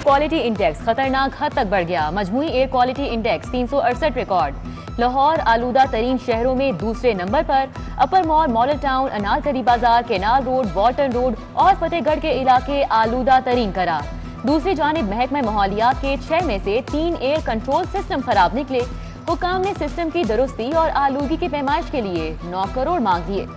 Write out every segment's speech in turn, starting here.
Quality index खतरनाक हद तक बढ़ गया। मजमूई air quality index 368 record. Lahore आलूदा तरीन शहरों में दूसरे नंबर पर। Upper mall, model town, Anarkali बाजार, केनाल रोड, वॉल्टन रोड और फतेहगढ़ के इलाके आलूदा तरीन करार। दूसरी जानिब महकमा माहौलियात के 6 में से 3 एयर कंट्रोल सिस्टम खराब निकले। हुकाम ने सिस्टम की दुरुस्ती और आलूगी की पैमाइश के लिए 9 करोड़ मांग दिए।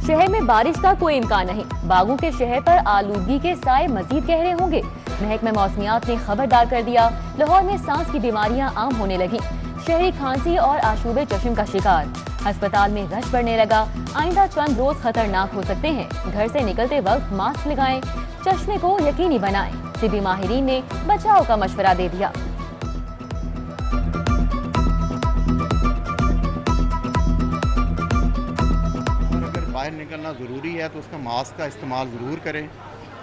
शहर में बारिश का कोई इम्कान नहीं। बागों के शहर पर आलूगी के साए मजीद गहरे होंगे। महकमा मौसमियात ने खबरदार कर दिया। लाहौर में सांस की बीमारियां आम होने लगी। शहरी खांसी और आशूबे चश्म का शिकार। अस्पताल में रश बढ़ने लगा। आइंदा चंद रोज खतरनाक हो सकते हैं। घर से निकलते वक्त मास्क लगाएं। चश्मे को यकीनी बनाएं। तिबी माहिरीन ने बचाव का मशवरा दे दिया। बाहर निकलना ज़रूरी है तो उसका मास्क का इस्तेमाल ज़रूर करें।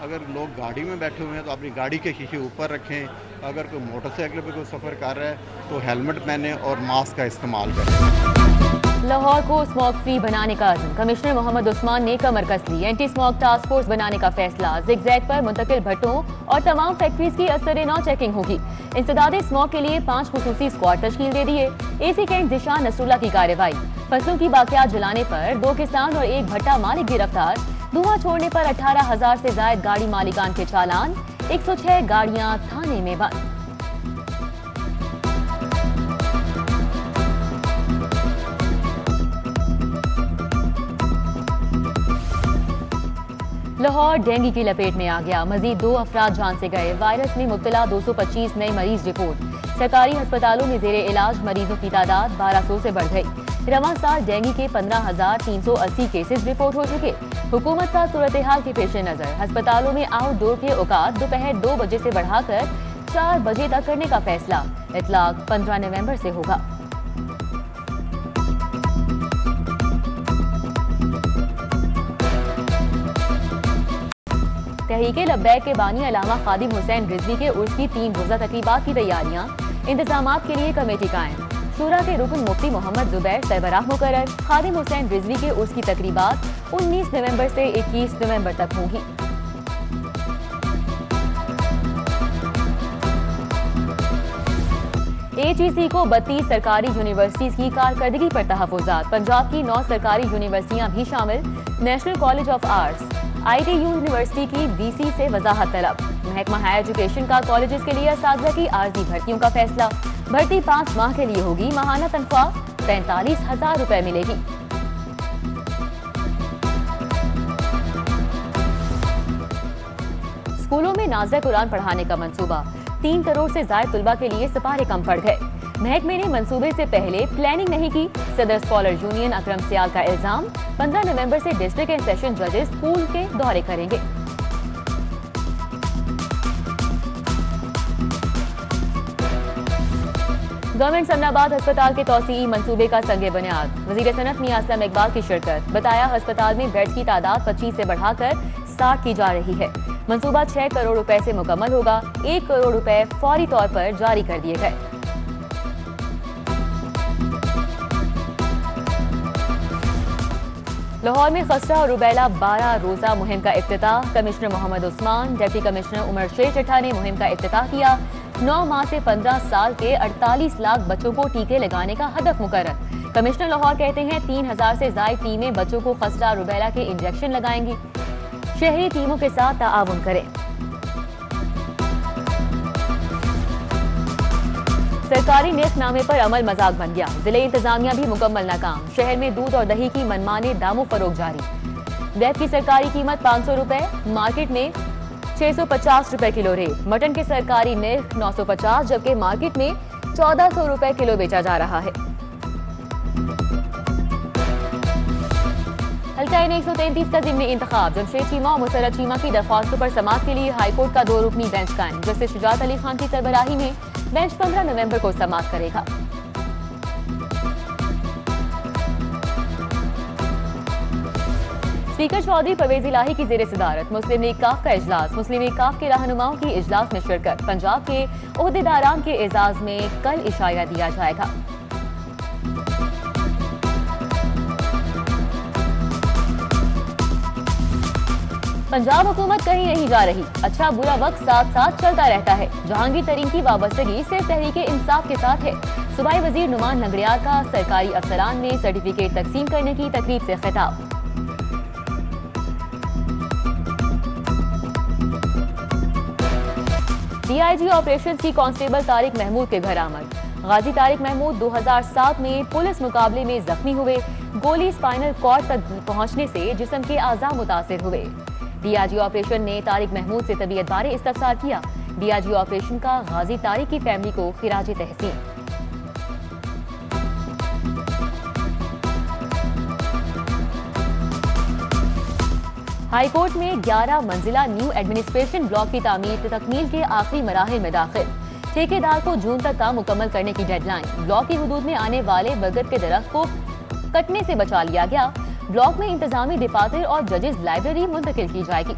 अगर लोग गाड़ी में बैठे हुए हैं तो अपनी गाड़ी के शीशे ऊपर रखें। अगर कोई मोटरसाइकिल पर कोई सफ़र कर रहा है तो हेलमेट पहने और मास्क का इस्तेमाल करें। लाहौर को स्मॉग फ्री बनाने का अज़्म। कमिश्नर मोहम्मद उस्मान ने कमर कस ली। एंटी स्मॉग टास्क फोर्स बनाने का फैसला। ज़िगज़ैग पर मुंतकिल भट्टों और तमाम फैक्ट्रीज की असर नौ चेकिंग होगी। इंसदादे स्मॉग के लिए 5 खुसूसी स्क्वाड तश्कील दे दिए। AC कैंट जिशान नसरुल्लाह की कार्रवाई। फसलों की बाकियात जलाने पर 2 किसान और 1 भट्टा मालिक गिरफ्तार। धुआं छोड़ने पर 18,000 से जायद गाड़ी मालिकान के चालान। 106 गाड़ियां थाने में बंद। लाहौर डेंगू की लपेट में आ गया। मजीद 2 अफराद जान से गए। वायरस में मुब्तला 225 नए मरीज रिपोर्ट। सरकारी अस्पतालों में जेरे इलाज मरीजों की तादाद 1200 से बढ़ गई। रवां साल डेंगू के 15,380 केसेस रिपोर्ट हो चुके। हुकूमत का सूरत हाल के पेश नजर अस्पतालों में आउटडोर के औकात दोपहर 2 बजे से बढ़ाकर 4 बजे तक करने का फैसला। इतलाक 15 नवंबर से होगा। तहरीके लब्बैक के बानी अलामा खादिम हुसैन रिजवी के उर्स की 3 रोजा तकरीबात की तैयारियां। इंतजामात के लिए कमेटी कायम। शूरा के रुकन मुफ्ती मोहम्मद जुबैर सरबराह मुकर्रर। खादिम हुसैन रिजवी के उर्स की तकरीबात 19 नवंबर से 21 नवंबर तक होंगी। HEC को 32 सरकारी यूनिवर्सिटीज की कारकर्दगी पर तहफुजात। पंजाब की 9 सरकारी यूनिवर्सिटियां भी शामिल। National college of arts, ITU university की VC से वजाहत तलब। महकमा हायर एजुकेशन का कॉलेजेस के लिए असातिज़ा की आर्जी भर्तियों का फैसला। भर्ती 5 माह के लिए होगी। माहाना तनख्वाह 45,000 रुपए मिलेगी। स्कूलों में नाज़िर कुरान पढ़ाने का मंसूबा। 3 करोड़ से ज्यादा तुलबा के लिए सिपारे कम पड़ गए। महकमे ने मंसूबे से पहले प्लानिंग नहीं की। सदर स्कॉलर यूनियन अकरम सियाल का इल्जाम। 15 नवंबर से डिस्ट्रिक्ट एंड सेशन जजेस स्कूल के दौरे करेंगे। गवर्नमेंट समनाबाद अस्पताल के तौसीई मंसूबे का संगे बुनियाद। वजीर सनत मियां असलम इकबाल की शिरकत। बताया अस्पताल में बेड्स की तादाद 25 से बढ़ाकर 60 की जा रही है। मंसूबा 6 करोड़ रुपए से मुकम्मल होगा। 1 करोड़ रुपए फौरी तौर पर जारी कर दिए गए। लाहौर में खसरा और रुबैला 12 रोजा मुहिम का इफ्तिताह। Commissioner Mohammad Usman, deputy commissioner Umar Sher Chatta ने मुहिम का इफ्तिताह किया। 9 माह से 15 साल के 48 लाख बच्चों को टीके लगाने का हदफ मुकर्रर। कमिश्नर लाहौर कहते हैं 3,000 से ज्यादा टीमें बच्चों को खसरा रुबैला के इंजेक्शन लगाएंगी। शहरी टीमों के साथ ताआवुन करें। सरकारी नेकनामे पर अमल मजाक बन गया। जिले इंतजामिया भी मुकम्मल नाकाम। शहर में दूध और दही की मनमाने दामों फरोख जारी। बेफ की सरकारी कीमत 500 रुपए, मार्केट में 650 रुपए किलो रेट। मटन के सरकारी निर्ख 950 जबकि मार्केट में 1400 रुपए किलो बेचा जा रहा है। हल्का 133 का ज़िमनी इंतखाब। जमशेद चीमा और मुसर्रत चीमा की दरख्वास्तों पर समाअत के लिए हाईकोर्ट का 2 रुकनी बेंच कायम। जस्टिस शुजात अली खान की सरबराही में बेंच 15 नवंबर को समाअत करेगा। स्पीकर चौधरी परवेज इलाही की जेर सदारत मुस्लिम लीग काफ का इजलास। मुस्लिम लीग काफ के रहनुमाओं की इजलास में शिरकत। पंजाब के ओहदेदारान के एजाज में कल इशारा दिया जाएगा। पंजाब हुकूमत कहीं नहीं जा रही, अच्छा बुरा वक्त साथ साथ चलता रहता है। जहांगीर तरीन की वाबस्तगी सिर्फ तहरीके इंसाफ के साथ है। सूबाई वजीर नुमान लंगड़ियार का सरकारी अफसरान में सर्टिफिकेट तकसीम करने की तकरीब से खिताब। DIG ऑपरेशन की कांस्टेबल तारिक महमूद के घर आमद। गाजी तारिक महमूद 2007 में पुलिस मुकाबले में जख्मी हुए। गोली स्पाइनल कॉर्ड तक पहुंचने से जिस्म के आज़ा मुतासिर हुए। DIG ऑपरेशन ने तारिक महमूद से तबीयत बारे इस्तफसार किया। DIG ऑपरेशन का गाजी तारिक की फैमिली को खिराज तहसीन। हाई कोर्ट में 11 मंजिला न्यू एडमिनिस्ट्रेशन ब्लॉक की तकमील के आखिरी मराहिल में दाखिल। ठेकेदार को जून तक काम मुकम्मल करने की डेडलाइन। ब्लॉक की हदूद में आने वाले बरगद के दरख्त को कटने से बचा लिया गया। ब्लॉक में इंतजामी दफातर और जजेस लाइब्रेरी मुंतकिल की जाएगी।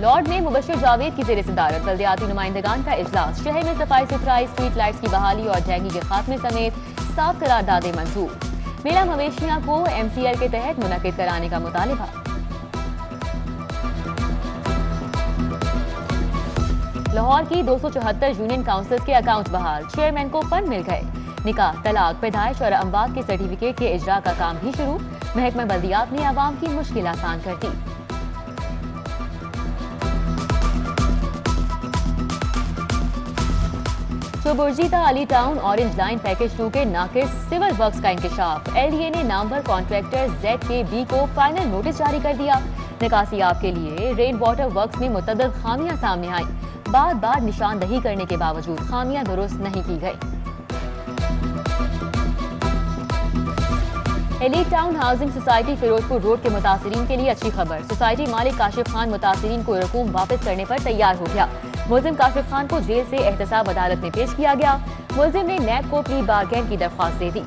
लॉर्ड में मुबश्शिर जावेद की जेर सदारत बल्दियाती नुमाइंदगान का इजलास। शहर में सफाई सुथराई, स्ट्रीट लाइट्स की बहाली और डेंगू के खात्मे समेत 7 करारदादें मंजूर। मेला मवेशियां को MCL के तहत मुनक्किद कराने का मुतालिबा। लाहौर की 274 यूनियन काउंसिल्स के अकाउंट बहाल। चेयरमैन को फंड मिल गए। निकाह, तलाक, पैदाइश और अमवात के सर्टिफिकेट के इजरा का काम भी शुरू। महकमा बल्दियात ने आवाम की मुश्किल आसान कर दी। चुबुर्जीता Ali town orange line package 2 के नाकिस सिविल वर्क्स का इंकशाफ। LDA ने नामवर कॉन्ट्रैक्टर ZKB को फाइनल नोटिस जारी कर दिया। निकासियाब के लिए रेन वाटर वर्क्स में मुतअद्दिद खामियां सामने आई। बार बार निशानदही करने के बावजूद खामियां दुरुस्त नहीं की गई। Elite town housing society Ferozepur road के मुतासिरीन के लिए अच्छी खबर। सोसाइटी मालिक काशिफ खान मुतासिरीन को रकूम वापस करने पर तैयार हो गया। मुलजिम काशिफ खान को जेल से एहतसाब अदालत में पेश किया गया। मुलजिम ने नैब को प्ली बारगेन की दरख्वास्त दे दी।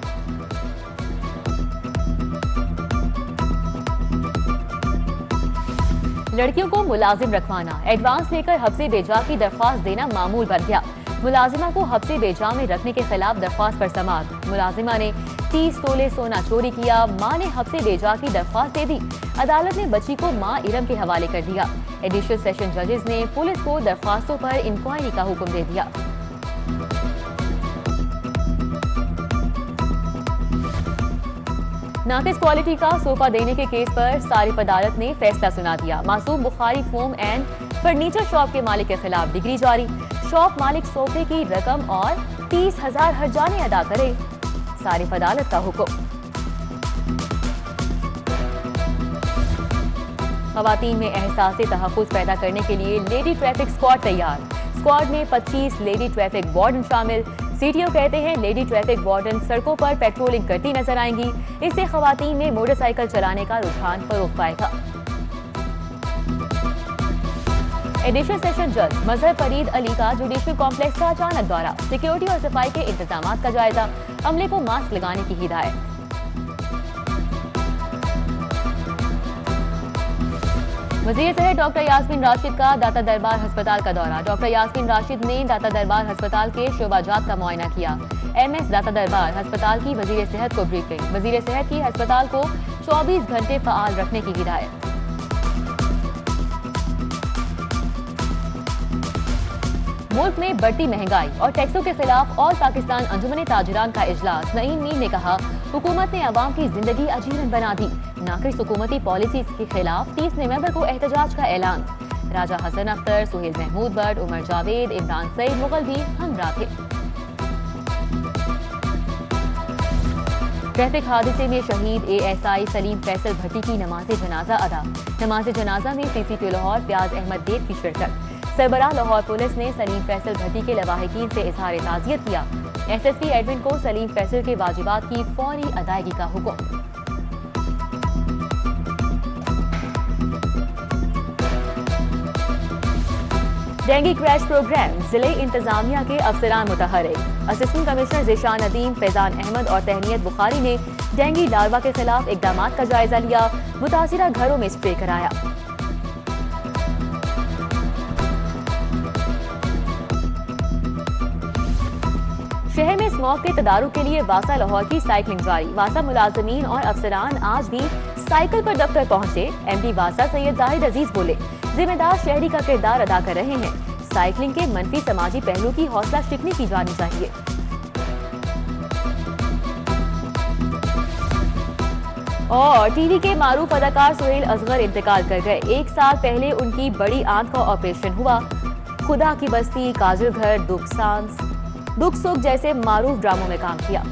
लड़कियों को मुलाजिम रखवाना, एडवांस लेकर हफ्से बेजा की दरख्वास्त देना मामूल बन गया। मुलाजिमा को हफ्से बेजा में रखने के खिलाफ दरख्वास्त पर समाअत। मुलाजिमा ने 30 तोले सोना चोरी किया। मां ने हफ्से बेजा की दरख्वास्त दे दी। अदालत ने बच्ची को मां इरम के हवाले कर दिया। एडिशनल सेशन जजेस ने पुलिस को दरख्वास्तों पर इंक्वायरी का हुक्म दे दिया। नाकिस क्वालिटी का सोफा देने के केस पर सारिफ अदालत ने फैसला सुना दिया। मासूम Bukhari foam and furniture shop के मालिक के खिलाफ डिग्री जारी। शॉप मालिक सोफे की रकम और 30,000 हर्जाने अदा करे। सारिफ अदालत का हुक्म। खवातीन में एहसास तहफ़्फ़ुज़ पैदा करने के लिए लेडी ट्रैफिक स्क्वाड तैयार। स्क्वाड में 25 लेडी ट्रैफिक वार्डन शामिल। CTO कहते हैं लेडी ट्रैफिक वार्डन सड़कों पर पेट्रोलिंग करती नजर आएंगी। इससे खवातीन में मोटरसाइकिल चलाने का रुझान फरोग पाएगा। एडिशनल सेशन जज मजहर फरीद अली का जुडिशल कॉम्प्लेक्स का अचानक दौरा। सिक्योरिटी और सफाई के इंतजाम का जायजा। अमले को मास्क लगाने की हिदायत। वज़ीर सेहत डॉक्टर यास्मीन राशिद का दाता दरबार अस्पताल का दौरा। डॉक्टर यास्मीन राशिद ने दाता दरबार अस्पताल के शोबाजात का मुआयना किया। MS दाता दरबार अस्पताल की वज़ीर सेहत को ब्रीफिंग। वज़ीर सेहत की अस्पताल को 24 घंटे फ़आल रखने की हिदायत। मुल्क में बढ़ती महंगाई और टैक्सों के खिलाफ ऑल पाकिस्तान अंजुमन ताजिरान का इजलास। नईम मीर ने कहा हुकूमत ने अवाम की जिंदगी अजीरन बना दी। नाकिस हुकूमती पॉलिसी के खिलाफ 30 नवंबर को एहतजाज का ऐलान। राजा हसन अख्तर, सुहेल महमूद भट्ट, उमर जावेद, इमरान सईद मुगल भी हमरा थे। ट्रैफिक हादसे में शहीद ASI सलीम फैसल भट्टी की नमाज जनाजा अदा। नमाज जनाजा में CCP लाहौर फयाज अहमद देव की शिरकत। सरबराह लाहौर पुलिस ने सलीम फैसल भट्टी के लवाहिकीन से इजहार ताज़ियत किया। SSP एडमिन को सलीम फैसल के वाजिबात की फौरी अदायगी का हुक्म। डेंगू क्रैश प्रोग्राम, जिले इंतजामिया के अफसरान मुतहर्रिक। असिस्टेंट कमिश्नर ज़ीशान नदीम, फैजान अहमद और तहनीत बुखारी ने डेंगू लार्वा के खिलाफ इकदाम का जायजा लिया। मुतासिरा घरों में स्प्रे कराया। शहर में स्मॉग के तदारुक के लिए वासा लाहौर की साइकिलिंग जारी। वासा मुलाजमीन और अफसरान आज भी साइकिल पर दफ्तर पहुंचे एमडी वासा सैयद जाहिद अजीज बोले, जिम्मेदार शहरी का किरदार अदा कर रहे हैं। साइकिलिंग के मनफी समाजी पहलू की हौसला शिकनी की जानी चाहिए। और टीवी के मारूफ अदाकार सुहेल असगर इंतकाल कर गए। 1 साल पहले उनकी बड़ी आंत का ऑपरेशन हुआ। खुदा की बस्ती, काजल घर, दुख सांस, दुख सुख जैसे मारूफ ड्रामों में काम किया।